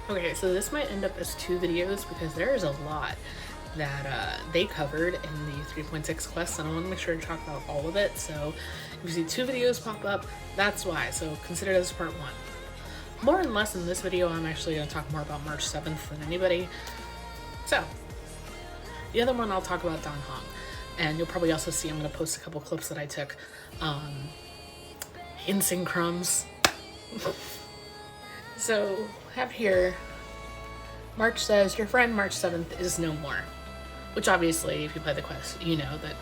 Okay, so this might end up as 2 videos because there is a lot that they covered in the 3.6 quest, and I want to make sure to talk about all of it. So if you see 2 videos pop up, that's why. So consider this part 1. More and less in this video, I'm actually going to talk more about March 7th than anybody. So the other one I'll talk about Don Hong, and you'll probably also see I'm going to post a couple clips that I took. Insane crumbs. So have here, March says, your friend March 7th is no more. Which obviously, if you play the quest, you know that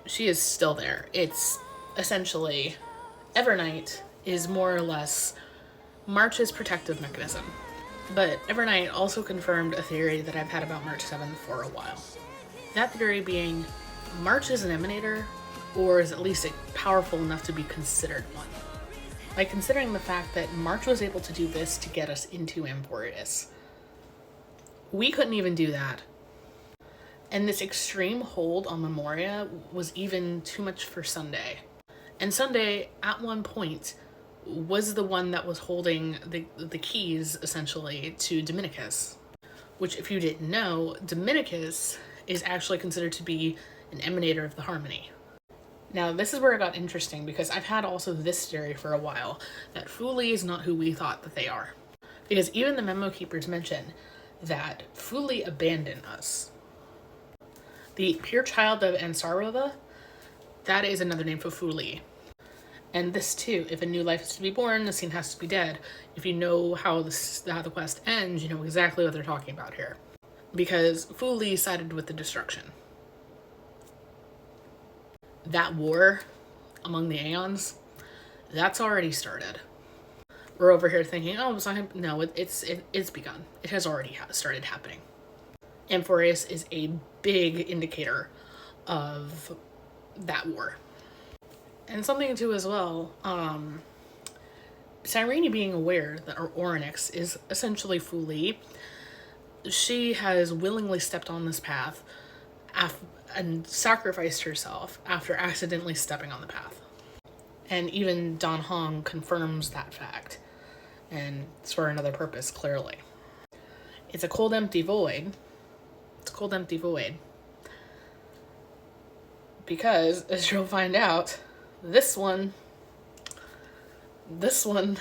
she is still there. It's essentially, Evernight is more or less March's protective mechanism. But Evernight also confirmed a theory that I've had about March 7th for a while. That theory being, March is an emanator, or is at least powerful enough to be considered one. Like, considering the fact that March was able to do this to get us into Emporius. We couldn't even do that. And this extreme hold on Memoria was even too much for Sunday. And Sunday, at one point, was the one that was holding the keys, essentially, to Dominicus. Which, if you didn't know, Dominicus is actually considered to be an emanator of the Harmony. Now, this is where it got interesting, because I've had also this theory for a while, that Fuli is not who we thought that they are. Because even the Memo Keepers mention that Fuli abandoned us. The pure child of Ansarova, that is another name for Fuli. And this too, if a new life is to be born, the scene has to be dead. If you know how the quest ends, you know exactly what they're talking about here. Because Fuli sided with the destruction. That war among the Aeons, that's already started. We're over here thinking, oh, it's not, no, it's begun. It has already started happening. Emporius is a big indicator of that war. And something too as well, Cyrene being aware that our Orynyx is essentially Fuli, she has willingly stepped on this path and sacrificed herself after accidentally stepping on the path. And even Don Hong confirms that fact. And it's for another purpose, clearly. It's a cold, empty void. It's a cold, empty void. Because, as you'll find out, this one doesn't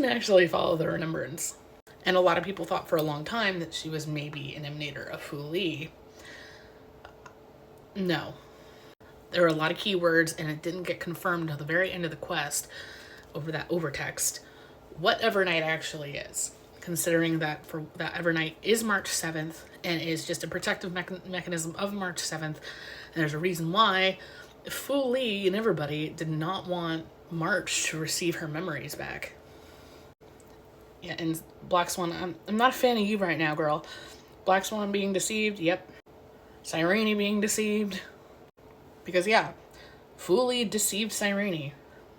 actually follow the remembrance. And a lot of people thought for a long time that she was maybe an emanator of Fuli. No. There were a lot of keywords, and it didn't get confirmed until the very end of the quest over that overtext what Evernight actually is. Considering that that Evernight is March 7th and is just a protective mechanism of March 7th, and there's a reason why Fuli and everybody did not want March to receive her memories back. Yeah, and Black Swan, I'm not a fan of you right now, girl. Black Swan being deceived, yep. Cyrene being deceived. Because, yeah, Fuli deceived Cyrene.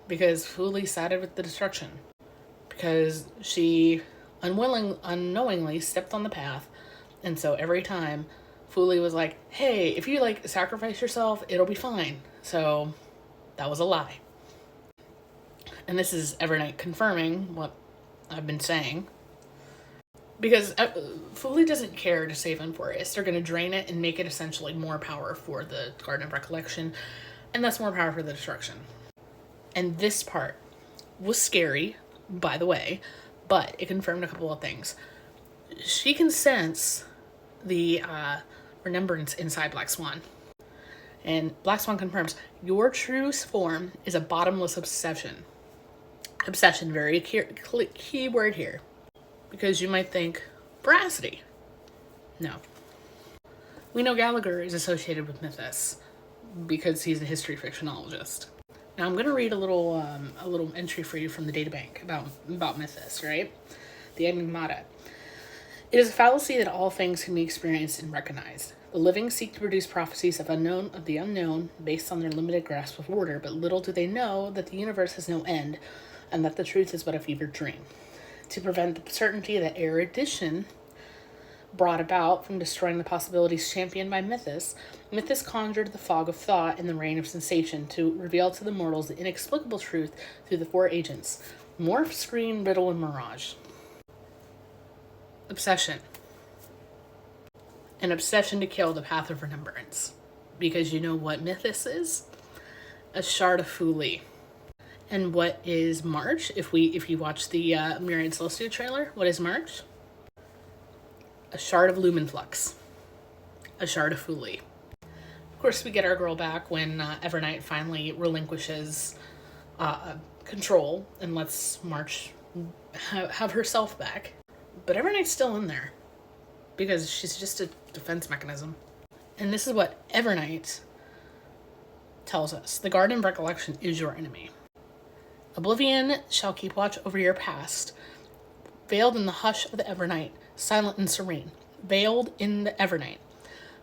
Because Fuli sided with the destruction. Because she unknowingly stepped on the path. And so every time, Fuli was like, hey, if you, sacrifice yourself, it'll be fine. So, that was a lie. And this is Evernight confirming what I've been saying. Because Fuli doesn't care to save Emporius. They're going to drain it and make it essentially more power for the Garden of Recollection, and thus more power for the destruction. And this part was scary, by the way, but it confirmed a couple of things. She can sense the remembrance inside Black Swan. And Black Swan confirms, your true form is a bottomless obsession. Obsession, very key word here. Because you might think, veracity. No. We know Gallagher is associated with Mythos because he's a history fictionologist. Now I'm going to read a little entry for you from the databank about Mythos, right? The Enigmata. It is a fallacy that all things can be experienced and recognized. The living seek to produce prophecies of the unknown based on their limited grasp of order, but little do they know that the universe has no end and that the truth is but a fevered dream. To prevent the certainty that erudition brought about from destroying the possibilities championed by Mythos, Mythos conjured the fog of thought and the rain of sensation to reveal to the mortals the inexplicable truth through the 4 agents: morph, screen, riddle, and mirage. obsession. An obsession to kill the Path of Remembrance. Because you know what Mythos is? A shard of Fuli. And what is March? If you watch the Myriad Celestia trailer, what is March? A shard of Lumenflux. A shard of Fuli. Of course, we get our girl back when Evernight finally relinquishes control and lets March have herself back. But Evernight's still in there because she's just a defense mechanism. And this is what Evernight tells us. The Garden of Recollection is your enemy. Oblivion shall keep watch over your past, veiled in the hush of the Evernight, silent and serene, veiled in the Evernight.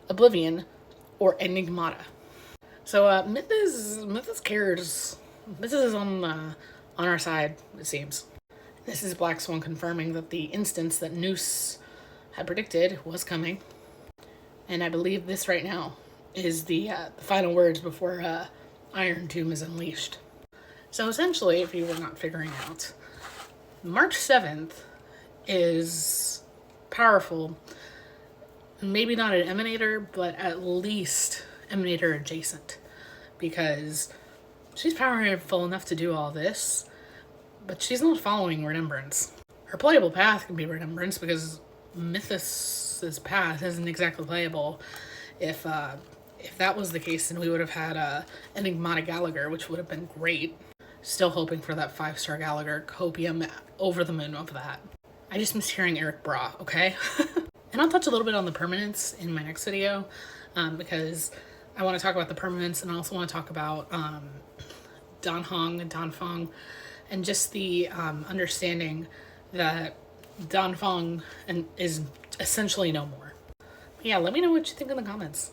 Oblivion or Enigmata. So Mythos cares. Mythos is on our side, it seems. This is Black Swan confirming that the instance that Noose had predicted was coming. And I believe this right now is the final words before Iron Tomb is unleashed. So essentially, if you were not figuring out, March 7th is powerful. Maybe not an Emanator, but at least Emanator adjacent. Because she's powerful enough to do all this, but she's not following Remembrance. Her playable path can be Remembrance because Mythos's path isn't exactly playable. If that was the case, then we would have had Enigmata Gallagher, which would have been great. Still hoping for that 5-star Gallagher. Copium over the moon of that. I just miss hearing Eric Bra, okay? And I'll touch a little bit on the permanents in my next video because I want to talk about the permanents and I also want to talk about Dan Hong and Dan Feng and just the understanding that Dan Feng is essentially no more. But yeah, let me know what you think in the comments.